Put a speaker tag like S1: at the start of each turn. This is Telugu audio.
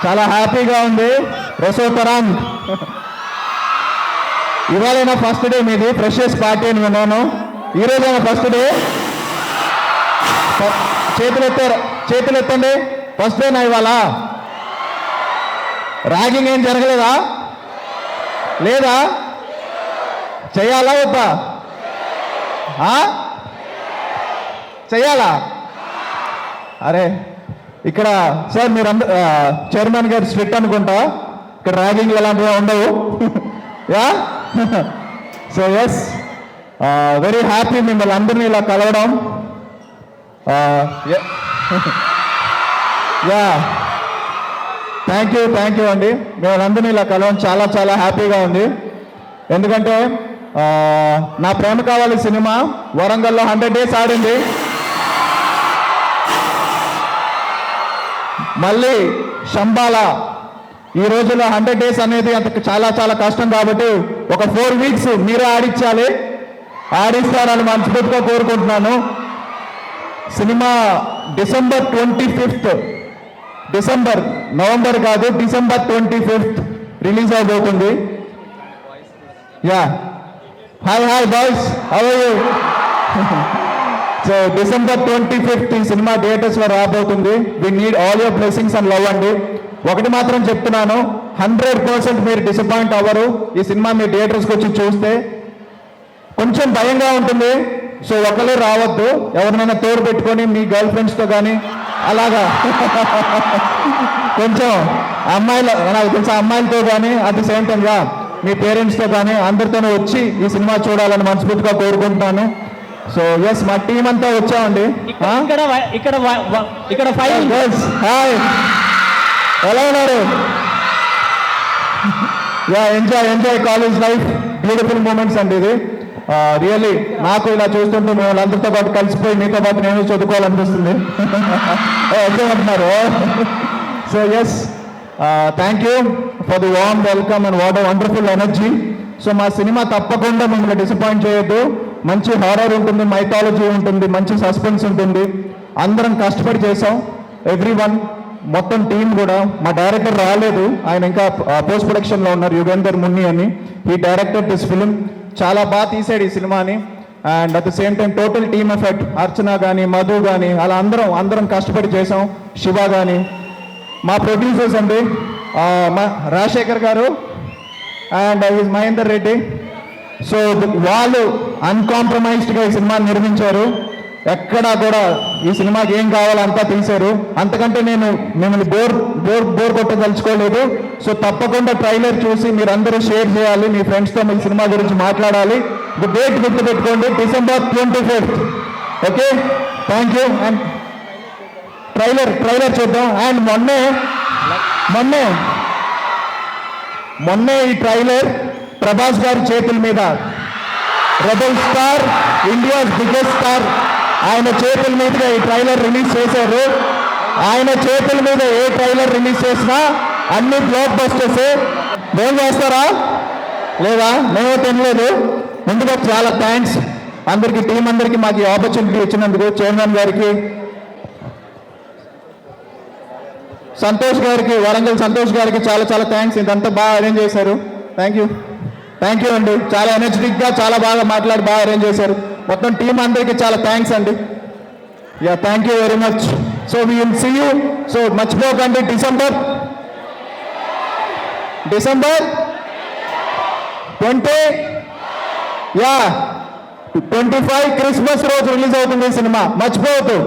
S1: చాలా హ్యాపీగా ఉంది. రసోత్తరం ఇవాళైనా ఫస్ట్ డే మీది, ఫ్రెషర్స్ పార్టీ అని విన్నాను. ఈరోజైనా ఫస్ట్ డే. చేతులు ఎత్తండి. ఫస్ట్ డేనా ఇవాళ? ర్యాగింగ్ ఏం జరగలేదా? లేదా? చెయ్యాలా వద్దా? చెయ్యాలా? అరే ఇక్కడ సార్ మీరు చైర్మన్ గారు స్ట్రిక్ట్ అనుకుంటా, ఇక్కడ ర్యాగింగ్ అలాంటివి ఉండవు. Yeah so yes, very happy మిమ్మల్ని అందరినీ ఇలా కలవడం. యా థ్యాంక్ యూ అండి. మిమ్మల్ని అందరినీ ఇలా కలవడం చాలా చాలా హ్యాపీగా ఉంది. ఎందుకంటే నా ప్రేమ కావాలి సినిమా వరంగల్లో 100 days ఆడింది. మళ్ళీ శంబాల ఈ రోజుల్లో 100 days అనేది అంత చాలా చాలా కష్టం కాబట్టి ఒక 4 weeks మీరే ఆడించాలి. ఆడిస్తారని మనస్ఫూర్తిగా కోరుకుంటున్నాను. సినిమా December 25th, నవంబర్ కాదు, December 25th రిలీజ్ అవబోతుంది. Yeah hi boys, how are you? So December 25th ఈ సినిమా థియేటర్స్ లో రాబోతుంది. We need all your blessings and love అండి. ఒకటి మాత్రం చెప్తున్నాను, 100% మీరు డిసప్పాయింట్ అవ్వరు. ఈ సినిమా మీ థియేటర్స్కి వచ్చి చూస్తే కొంచెం భయంగా ఉంటుంది. సో ఒకరే రావద్దు, ఎవరినైనా తోడు పెట్టుకొని మీ గర్ల్ ఫ్రెండ్స్తో కానీ అలాగా కొంచెం అమ్మాయిలు, నాకు తెలిసిన అమ్మాయిలతో కానీ అట్ ది సేమ్ టైంగా మీ పేరెంట్స్తో కానీ అందరితోనే వచ్చి ఈ సినిమా చూడాలని మనస్ఫూర్తిగా కోరుకుంటున్నాను. సో ఎస్, మా టీం అంతా వచ్చామండి. హాయ్, ఎలా ఉన్నారు? Yeah enjoy college life, beautiful moments అండి ఇది. రియల్లీ నాకు ఇలా చూస్తుంటే మేము వాళ్ళందరితో పాటు కలిసిపోయి మీతో పాటు నేను చదువుకోవాలనిపిస్తుంది. అంటున్నారు. So yes, thank you for the warm welcome and what a wonderful energy. So మా సినిమా తప్పకుండా మిమ్మల్ని డిసప్పాయింట్ చేయొద్దు. మంచి హారర్ ఉంటుంది, మైథాలజీ ఉంటుంది, మంచి సస్పెన్స్ ఉంటుంది. అందరం కష్టపడి చేసాం, ఎవ్రీవన్, మొత్తం టీం కూడా. మా డైరెక్టర్ రాలేదు, ఆయన ఇంకా పోస్ట్ ప్రొడక్షన్లో ఉన్నారు, యుగేందర్ మున్ని అని. ఈ డైరెక్టర్ దిస్ ఫిలిం చాలా బాగా తీసాడు ఈ సినిమాని. And at the same time total team effect, Archana కానీ మధు కానీ అలా అందరం కష్టపడి చేసాం. శివ కానీ, మా ప్రొడ్యూసర్స్ అండి మా రాజశేఖర్ గారు అండ్ మహేందర్ రెడ్డి. సో వాళ్ళు అన్కాంప్రమైజ్డ్గా ఈ సినిమాని నిర్మించారు. ఎక్కడా కూడా ఈ సినిమాకి ఏం కావాలో అంతా తీశారు. అంతకంటే నేను మిమ్మల్ని బోర్ కొట్టదలుచుకోలేదు. సో తప్పకుండా ట్రైలర్ చూసి మీరందరూ షేర్ చేయాలి, మీ ఫ్రెండ్స్తో మీ సినిమా గురించి మాట్లాడాలి. డేట్ గుర్తుపెట్టుకోండి, December 25th. Okay, thank you. And trailer చూద్దాం. అండ్ మొన్నే ఈ ట్రైలర్ ప్రభాస్ గారి చేతుల మీద, rebel star, India's biggest star, ఆయన చేతుల మీదుగా ఈ ట్రైలర్ రిలీజ్ చేశారు. ఆయన చేతుల మీద ఏ ట్రైలర్ రిలీజ్ చేసినా అన్ని బ్లాక్ బస్టర్స్. ఏం చేస్తారా? లేదా? మేము తినలేదు. ముందుగా చాలా థ్యాంక్స్ అందరికీ, టీం అందరికీ మాకు ఈ ఆపర్చునిటీ ఇచ్చినందుకు. చైర్మన్ గారికి, సంతోష్ గారికి, వరంగల్ సంతోష్ గారికి చాలా చాలా థ్యాంక్స్. ఇదంతా బాగా అరేంజ్ చేశారు. థ్యాంక్ యూ అండి. చాలా ఎనర్జెటిక్గా చాలా బాగా మాట్లాడి బాగా అరేంజ్ చేశారు. మొత్తం టీం అందరికీ చాలా థ్యాంక్స్ అండి. Yeah thank you very much. So we will see you. So మర్చిపోకండి, December 25 క్రిస్మస్ రోజు రిలీజ్ అవుతుంది సినిమా, మర్చిపోవద్దు.